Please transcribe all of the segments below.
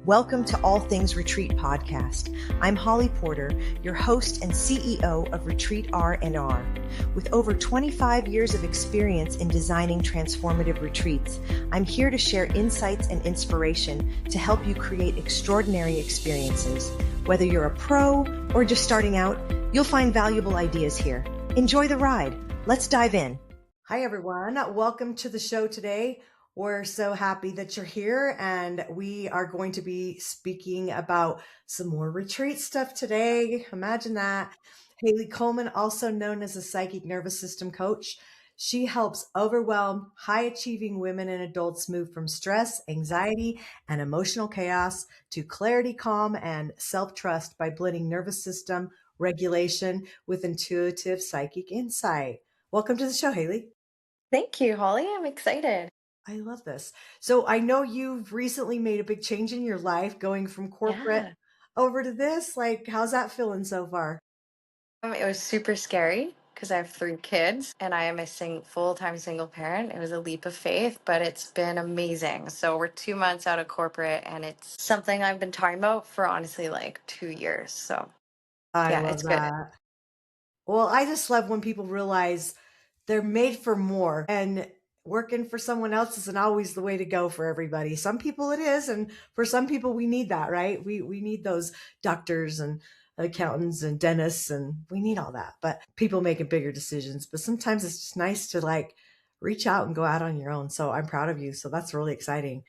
Welcome to All Things Retreat Podcast. I'm Holly Porter, your host and CEO of Retreat R&R. With over 25 years of experience in designing transformative retreats, I'm here to share insights and inspiration to help you create extraordinary experiences. Whether you're a pro or just starting out, you'll find valuable ideas here. Enjoy the ride. Let's dive in. Hi, everyone. Welcome to the show today. We're so happy that you're here, and we are going to be speaking about some more retreat stuff today. Imagine that. Hailey Coleman, also known as a psychic nervous system coach. She helps overwhelmed, high-achieving women and adults move from stress, anxiety, and emotional chaos to clarity, calm, and self-trust by blending nervous system regulation with intuitive psychic insight. Welcome to the show, Hailey. Thank you, Holly. I'm excited. I love this. So I know you've recently made a big change in your life going from corporate Yeah. over to this. Like, how's that feeling so far? It was super scary because I have 3 kids and I am a full-time single parent. It was a leap of faith, but it's been amazing. So we're 2 months out of corporate and it's something I've been talking about for honestly like 2 years. So I yeah, love it's good. that. Well, I just love when people realize they're made for more, and working for someone else isn't always the way to go for everybody. Some people it is, and for some people we need that, right? We need those doctors and accountants and dentists, and we need all that. But people making bigger decisions. But sometimes it's just nice to like reach out and go out on your own. So I'm proud of you. So that's really exciting.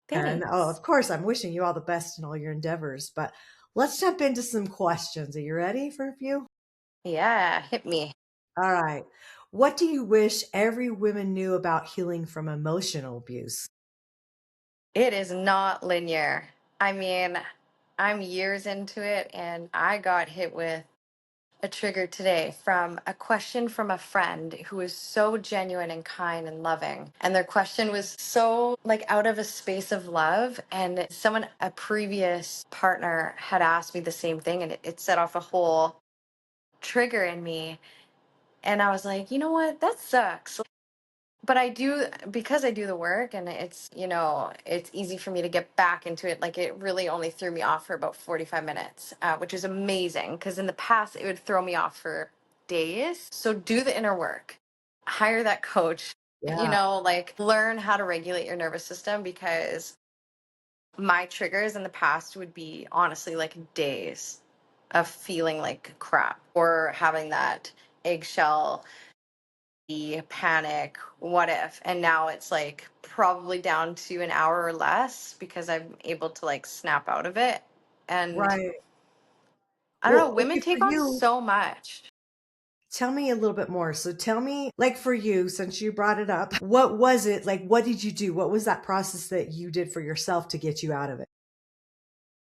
And oh, Thanks. of course, I'm wishing you all the best in all your endeavors. But let's jump into some questions. Are you ready for a few? Yeah, hit me. All right. What do you wish every woman knew about healing from emotional abuse? It is not linear. I mean, I'm years into it and I got hit with a trigger today from a question from a friend who was so genuine and kind and loving. And their question was so like out of a space of love. And someone, a previous partner, had asked me the same thing and it set off a whole trigger in me. And I was like, you know what? That sucks. But I do, because I do the work and it's easy for me to get back into it. Like it really only threw me off for about 45 minutes, which is amazing because in the past it would throw me off for days. So do the inner work, hire that coach, Yeah. like learn how to regulate your nervous system because my triggers in the past would be honestly like days of feeling like crap or having that eggshell panic, what if? And now it's like probably down to an hour or less because I'm able to like snap out of it. And Right. I don't know, Well, women okay, for take on you, so much. tell me a little bit more. So tell me, like for you, since you brought it up, what was it? Like, what did you do? What was that process that you did for yourself to get you out of it?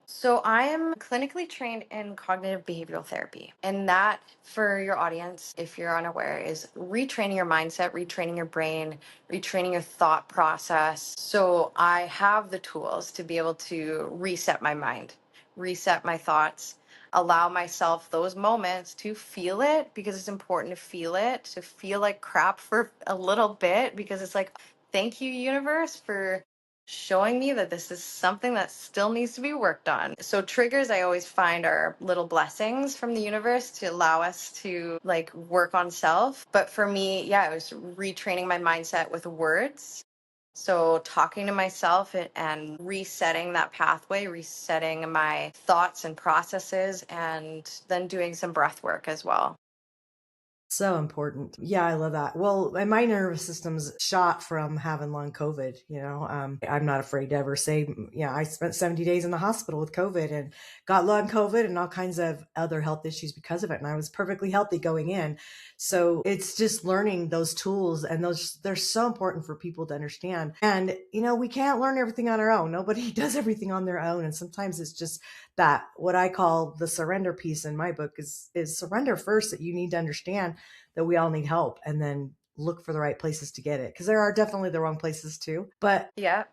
So I am clinically trained in cognitive behavioral therapy. And that, for your audience, if you're unaware, is retraining your mindset, retraining your brain, retraining your thought process. So I have the tools to be able to reset my mind, reset my thoughts, allow myself those moments to feel it because it's important to feel like crap for a little bit because it's like, thank you, universe, for showing me that this is something that still needs to be worked on. So triggers I always find are little blessings from the universe to allow us to like work on self. But for me, yeah, it was retraining my mindset with words. So talking to myself and resetting that pathway, resetting my thoughts and processes, and then doing some breath work as well. So important. Yeah, I love that. Well, and my nervous system's shot from having long COVID. I'm not afraid to ever say, yeah, I spent 70 days in the hospital with COVID and got long COVID and all kinds of other health issues because of it. And I was perfectly healthy going in. So it's just learning those tools, and they're so important for people to understand. And, we can't learn everything on our own. Nobody does everything on their own. And sometimes it's just that what I call the surrender piece in my book is surrender first, that you need to understand that we all need help, and then look for the right places to get it, because there are definitely the wrong places too. But Yeah.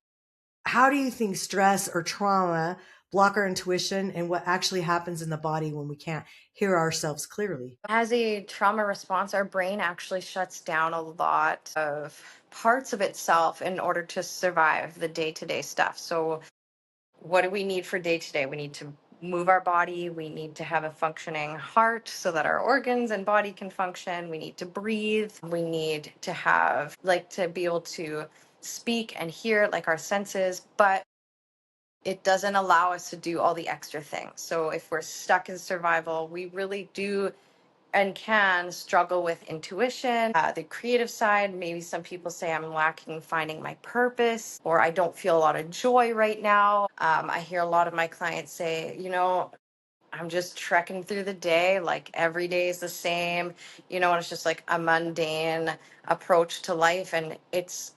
how do you think stress or trauma block our intuition, and what actually happens in the body when we can't hear ourselves clearly? As a trauma response, our brain actually shuts down a lot of parts of itself in order to survive the day to day stuff. So what do we need for day to day? We need to move our body. We need to have a functioning heart so that our organs and body can function. We need to breathe. We need to have, like, to be able to speak and hear, like our senses, but it doesn't allow us to do all the extra things. So if we're stuck in survival, we really do and can struggle with intuition, the creative side. Maybe some people say I'm lacking finding my purpose, or I don't feel a lot of joy right now. I hear a lot of my clients say, I'm just trekking through the day, like every day is the same, and it's just like a mundane approach to life. And it's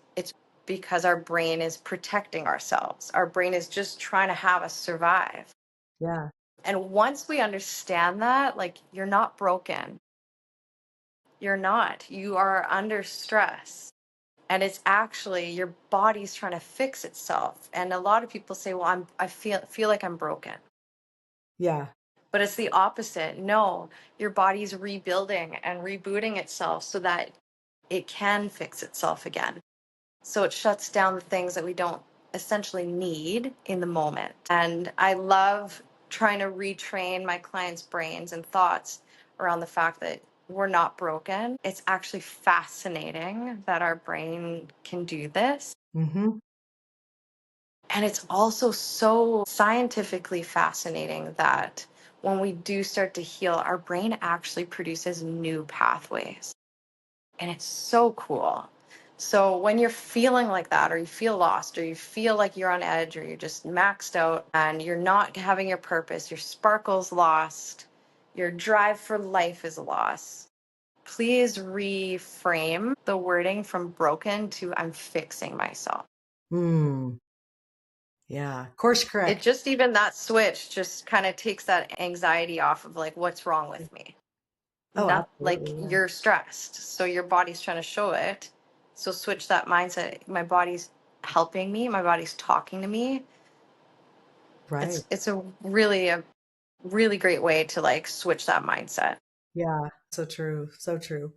because our brain is protecting ourselves. Our brain is just trying to have us survive. Yeah. And once we understand that, like, you're not broken. You're not. You are under stress. And it's actually your body's trying to fix itself. And a lot of people say, "Well, I feel like I'm broken." Yeah. But it's the opposite. No, your body's rebuilding and rebooting itself so that it can fix itself again. So it shuts down the things that we don't essentially need in the moment. And I love trying to retrain my clients' brains and thoughts around the fact that we're not broken. It's actually fascinating that our brain can do this. Mm-hmm. And it's also so scientifically fascinating that when we do start to heal, our brain actually produces new pathways. And it's so cool. So when you're feeling like that, or you feel lost, or you feel like you're on edge, or you're just maxed out and you're not having your purpose, your sparkle's lost, your drive for life is lost, please reframe the wording from broken to I'm fixing myself. Mm. Yeah. Course It correct. just, even that switch just kind of takes that anxiety off of like, what's wrong with me? Oh, Not like absolutely. Yeah. you're stressed, so your body's trying to show it. So switch that mindset. My body's helping me, my body's talking to me. Right. It's a really great way to like switch that mindset. Yeah. So true. So true.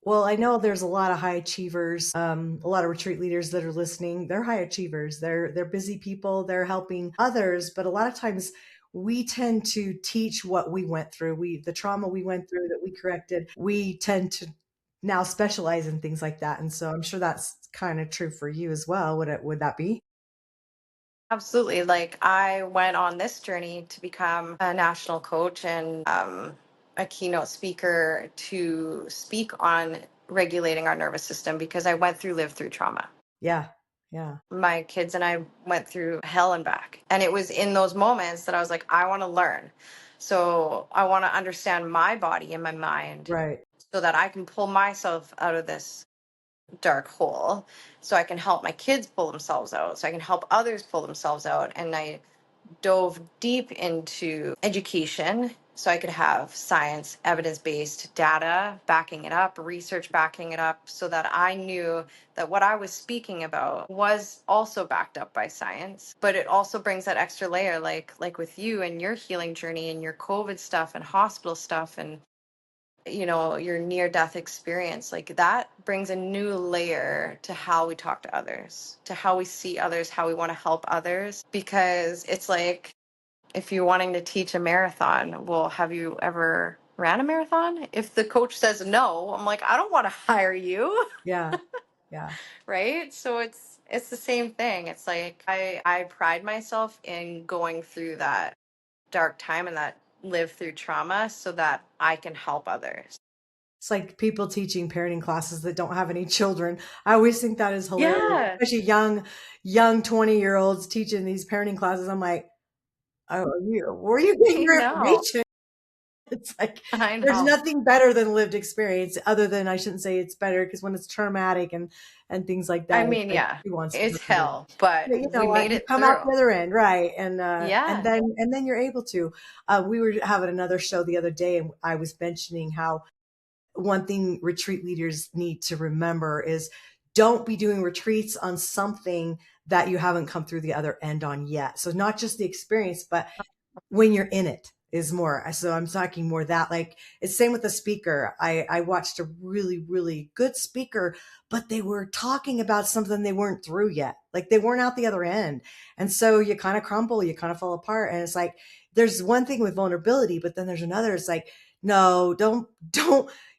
Well, I know there's a lot of high achievers, a lot of retreat leaders that are listening. They're high achievers. They're busy people. They're helping others, but a lot of times we tend to teach what we went through. The trauma we went through that we corrected. We tend to now specialize in things like that, and so I'm sure that's kind of true for you as well. Would that be? Absolutely. Like, I went on this journey to become a national coach and a keynote speaker to speak on regulating our nervous system because I went through live through trauma. Yeah. Yeah. My kids and I went through hell and back. And it was in those moments that I was like, I want to learn. So I want to understand my body and my mind Right. so that I can pull myself out of this dark hole. So I can help my kids pull themselves out. So I can help others pull themselves out. And I dove deep into education so I could have science, evidence based data backing it up, research backing it up, so that I knew that what I was speaking about was also backed up by science. But it also brings that extra layer, like with you and your healing journey and your COVID stuff and hospital stuff and your near death experience. Like, that brings a new layer to how we talk to others, to how we see others, how we want to help others, because it's like, if you're wanting to teach a marathon, well, have you ever ran a marathon? If the coach says no, I'm like, I don't want to hire you. Yeah. Yeah. Right? So it's the same thing. It's like, I pride myself in going through that dark time and that live through trauma so that I can help others. It's like people teaching parenting classes that don't have any children. I always think that is hilarious, Yeah, especially young 20-year-olds teaching these parenting classes. I'm like, oh, where are you getting I your know. information? It's like I there's know. nothing better than lived experience, other than I shouldn't say it's better because when it's traumatic and things like I that, it's mean, like yeah, who wants to go it's through that? hell, but But you know we what? made You it come out through. the other end, right? And Yeah. then you're able to. We were having another show the other day, and I was mentioning how one thing retreat leaders need to remember is don't be doing retreats on something that you haven't come through the other end on yet. So not just the experience, but when you're in it. is more. So I'm talking more that, like, it's same with the speaker. I watched a really, really good speaker, but they were talking about something they weren't through yet. Like they weren't out the other end. And so you kind of crumble, you kind of fall apart. And it's like, there's one thing with vulnerability, but then there's another. It's like, no, don't,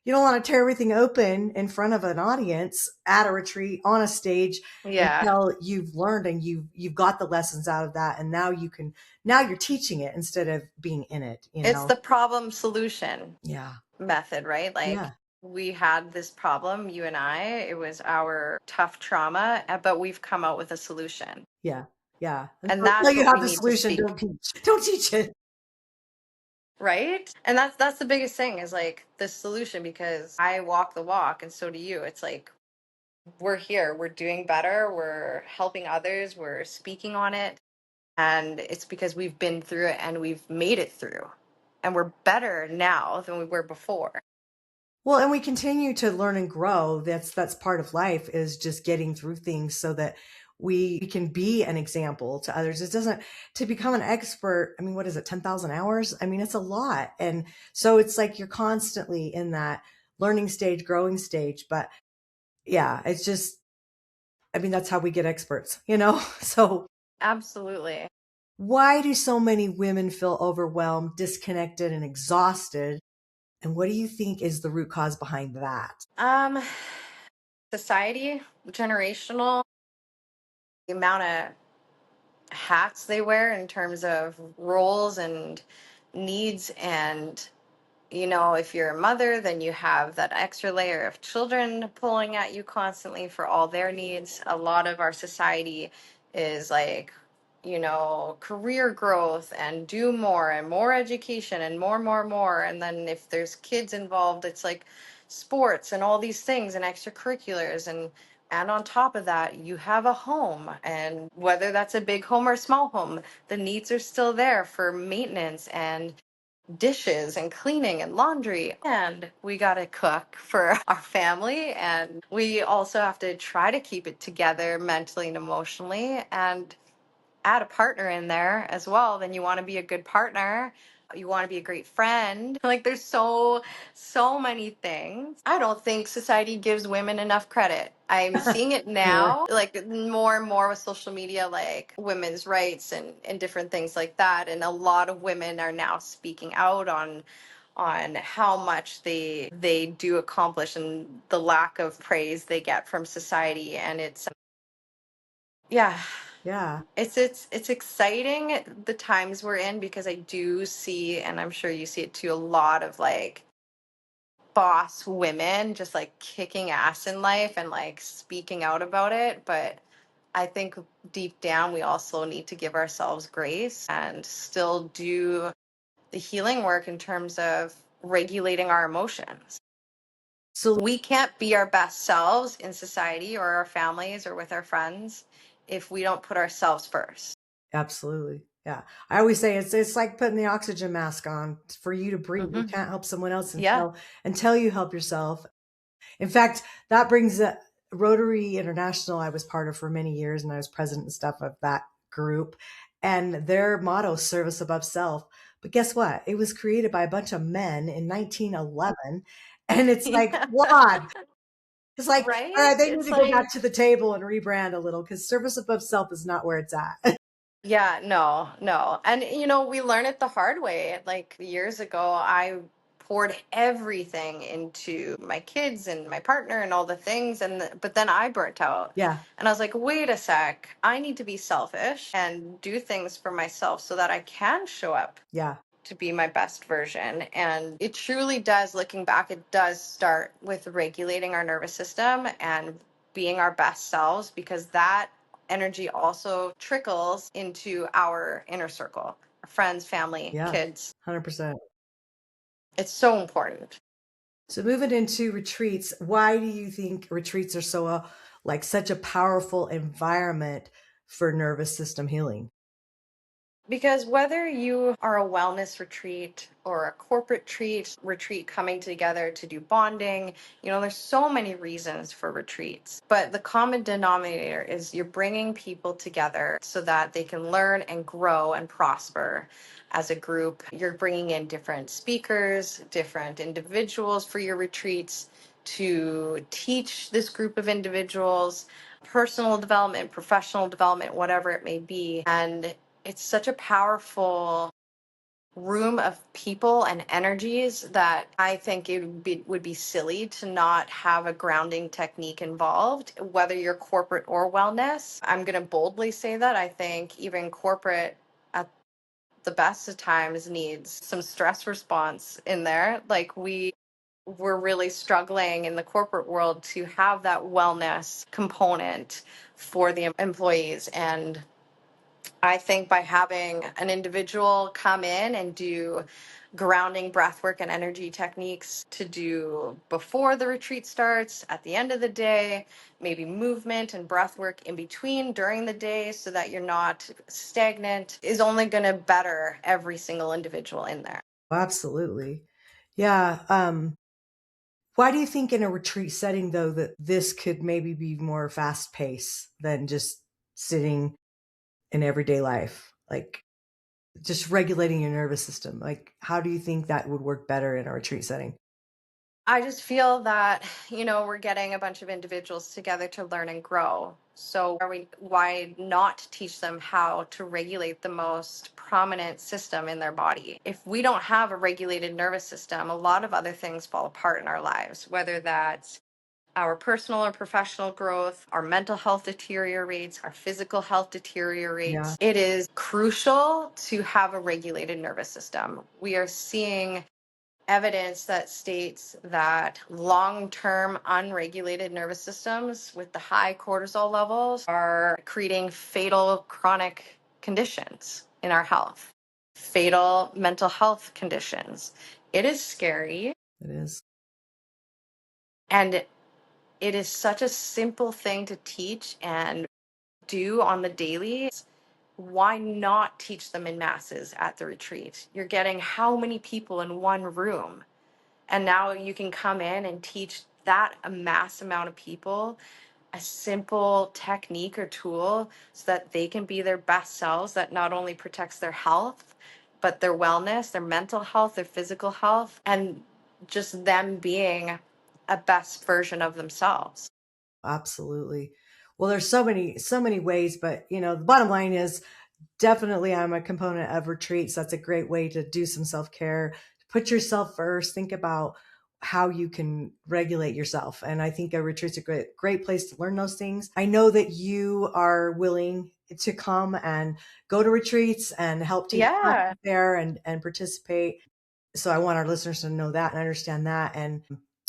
you don't want to tear everything open in front of an audience at a retreat on a stage Yeah. until you've learned and you've got the lessons out of that. And now you're teaching it instead of being in it, you It's know? the problem solution Yeah. method, right? Like Yeah. we had this problem, you and I, it was our tough trauma, but we've come out with a solution. Yeah. Yeah. And Until that's you what have we the need to solution, speak, don't teach it. right? And that's the biggest thing is like the solution because I walk the walk and so do you. It's like we're here, we're doing better, we're helping others, we're speaking on it. And it's because we've been through it and we've made it through. And we're better now than we were before. Well, and we continue to learn and grow. That's part of life, is just getting through things so that we can be an example to others. It doesn't, to become an expert. I mean, what is it? 10,000 hours. I mean, it's a lot. And so it's like you're constantly in that learning stage, growing stage. But yeah, it's just, I mean, that's how we get experts, you know? So Absolutely. why do so many women feel overwhelmed, disconnected, and exhausted? And what do you think is the root cause behind that? Um, Society, generational, the amount of hats they wear in terms of roles and needs and if you're a mother, then you have that extra layer of children pulling at you constantly for all their needs. A lot of our society is like, career growth and do more and more education and more, more, more. And then if there's kids involved, it's like sports and all these things and extracurriculars and on top of that, you have a home. And whether that's a big home or a small home, the needs are still there for maintenance and dishes and cleaning and laundry. And we got to cook for our family. And we also have to try to keep it together mentally and emotionally. And add a partner in there as well, then you want to be a good partner. You want to be a great friend. Like there's so many things. I don't think society gives women enough credit. I'm seeing it Neither. now, like more and more with social media, like women's rights and different things like that. And a lot of women are now speaking out on how much they do accomplish and the lack of praise they get from society. And it's yeah, Yeah. it's exciting the times we're in because I do see, and I'm sure you see it too, a lot of like boss women just like kicking ass in life and like speaking out about it. But I think deep down we also need to give ourselves grace and still do the healing work in terms of regulating our emotions. So We can't be our best selves in society or our families or with our friends if we don't put ourselves first. absolutely. Yeah. I always say it's like putting the oxygen mask on for you to breathe. You Hmm. can't help someone else Yeah. until you help yourself. In fact, that brings Rotary International. I was part of for many years, and I was president and stuff of that group. And their motto, service above self. But guess what? It was created by a bunch of men in 1911. And it's like, Yeah. flawed. It's like, all Right? right, they need It's to go back like, to the table and rebrand a little, because service above self is not where it's at. yeah, no, no. And, we learn it the hard way. Like years ago, I poured everything into my kids and my partner and all the things. But then I burnt out. Yeah. And I was like, wait a sec, I need to be selfish and do things for myself so that I can show up Yeah. to be my best version. And it truly does, looking back, it does start with regulating our nervous system and being our best selves because that energy also trickles into our inner circle, our friends, family, Yeah. kids. 100%. It's so important. So moving into retreats, why do you think retreats are so like such a powerful environment for nervous system healing? Because whether you are a wellness retreat or a corporate retreat coming together to do bonding, there's so many reasons for retreats. But the common denominator is you're bringing people together so that they can learn and grow and prosper as a group. You're bringing in different speakers, different individuals for your retreats to teach this group of individuals personal development, professional development, whatever it may be. And it's such a powerful room of people and energies that I think it would be silly to not have a grounding technique involved, whether you're corporate or wellness. I'm going to boldly say that I think even corporate at the best of times needs some stress response in there. Like we're really struggling in the corporate world to have that wellness component for the employees. And I think by having an individual come in and do grounding breathwork and energy techniques to do before the retreat starts, at the end of the day, maybe movement and breathwork in between during the day so that you're not stagnant, is only going to better every single individual in there. Absolutely. Yeah. Why do you think in a retreat setting, though, that this could maybe be more fast paced than just sitting in everyday life? Like just regulating your nervous system. Like, how do you think that would work better in a retreat setting? I just feel that, we're getting a bunch of individuals together to learn and grow. So why not teach them how to regulate the most prominent system in their body? If we don't have a regulated nervous system, a lot of other things fall apart in our lives, whether that's our personal or professional growth, our mental health deteriorates, our physical health Yeah, deteriorates. It is crucial to have a regulated nervous system. We are seeing evidence that states that long-term unregulated nervous systems with the high cortisol levels are creating fatal chronic conditions in our health, fatal mental health conditions. It is scary, it is. and it is such a simple thing to teach and do on the daily. Why not teach them in masses at the retreat? You're getting how many people in one room? And now you can come in and teach that a mass amount of people a simple technique or tool so that they can be their best selves, that not only protects their health, but their wellness, their mental health, their physical health, and just them being a best version of themselves. Absolutely. Well, there's so many ways, but the bottom line is definitely I'm a component of retreats. That's a great way to do some self-care. Put yourself first. Think about how you can regulate yourself. And I think a retreat's a great place to learn those things. I know that you are willing to come and go to retreats and help teach Yeah. classes there and participate. So I want our listeners to know that and understand that. And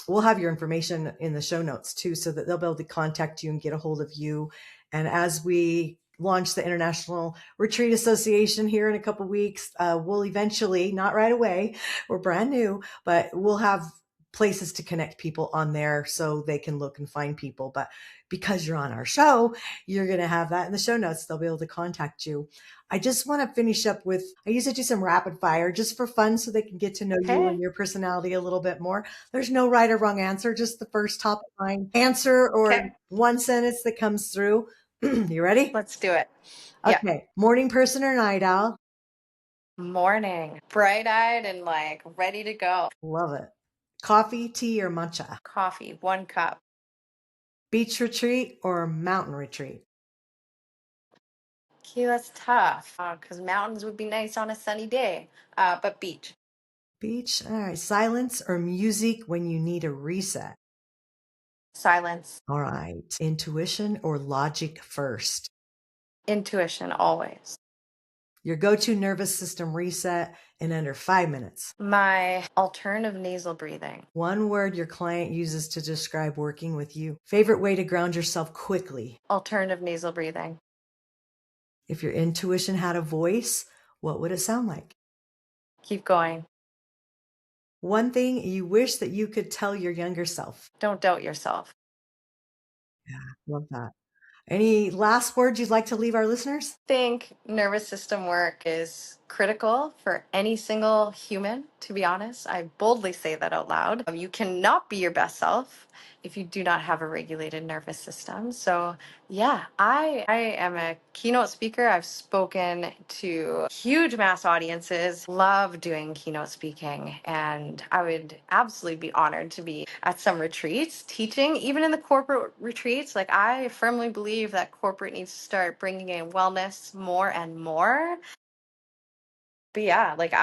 we'll have your information in the show notes too, so that they'll be able to contact you and get a hold of you. And as we launch the International Retreat Association here in a couple of weeks, we'll eventually, not right away, we're brand new, but we'll have places to connect people on there so they can look and find people. But because you're on our show, you're going to have that in the show notes. They'll be able to contact you. I just want to finish up with, I usually do some rapid fire just for fun so they can get to know you and Okay. your personality a little bit more. There's no right or wrong answer, just the first top of mind answer or Okay. one sentence that comes through. You ready? Let's do it. Yeah. Okay. Morning person or night owl? Morning. Bright eyed and like ready to go. Love it. Coffee, tea, or matcha? Coffee, 1 cup. Beach retreat or mountain retreat? Okay, that's tough because mountains would be nice on a sunny day, but beach. Beach. All right. Silence or music when you need a reset? Silence. All right. Intuition or logic first? Intuition, always. Your go-to nervous system reset in under 5 minutes. My alternative nasal breathing. One word your client uses to describe working with you. Favorite way to ground yourself quickly. Alternative nasal breathing. If your intuition had a voice, what would it sound like? Keep going. One thing you wish that you could tell your younger self. Don't doubt yourself. Yeah, love that. Any last words you'd like to leave our listeners? I think nervous system work is critical for any single human, to be honest. I boldly say that out loud. You cannot be your best self if you do not have a regulated nervous system. So, yeah, I am a keynote speaker. I've spoken to huge mass audiences, love doing keynote speaking, and I would absolutely be honored to be at some retreats teaching, even in the corporate retreats. Like, I firmly believe that corporate needs to start bringing in wellness more and more. But yeah, like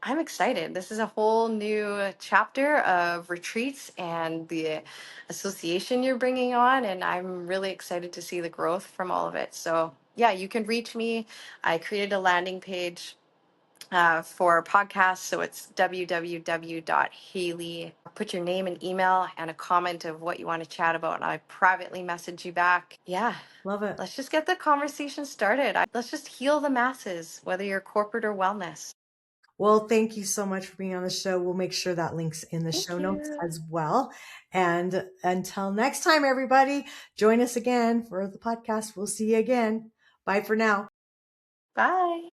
I'm excited. This is a whole new chapter of retreats and the association you're bringing on, and I'm really excited to see the growth from all of it. So, yeah, you can reach me. I created a landing page for podcasts, so it's www.hailey. Put your name and email and a comment of what you want to chat about, and I privately message you back. Yeah. Love it. Let's just get the conversation started. Let's just heal the masses, whether you're corporate or wellness. Well, thank you so much for being on the show. We'll make sure that link's in the show notes as well. And until next time, everybody, join us again for the podcast. We'll see you again. Bye for now. Bye.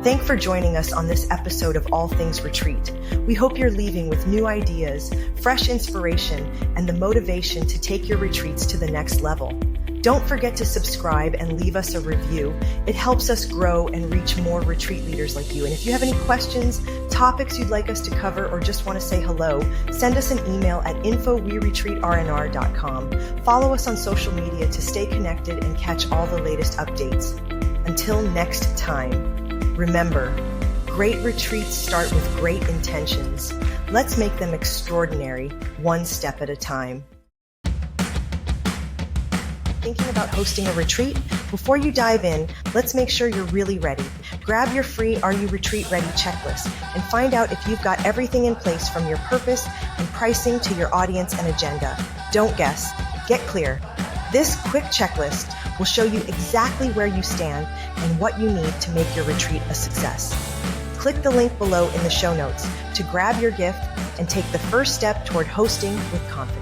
Thanks for joining us on this episode of All Things Retreat. We hope you're leaving with new ideas, fresh inspiration, and the motivation to take your retreats to the next level. Don't forget to subscribe and leave us a review. It helps us grow and reach more retreat leaders like you. And if you have any questions, topics you'd like us to cover, or just want to say hello, send us an email at info@weretreatrnr.com. Follow us on social media to stay connected and catch all the latest updates. Until next time, remember, great retreats start with great intentions. Let's make them extraordinary, one step at a time. Thinking about hosting a retreat? Before you dive in, let's make sure you're really ready. Grab your free Are You Retreat Ready checklist and find out if you've got everything in place, from your purpose and pricing to your audience and agenda. Don't guess. Get clear. This quick checklist will show you exactly where you stand and what you need to make your retreat a success. Click the link below in the show notes to grab your gift and take the first step toward hosting with confidence.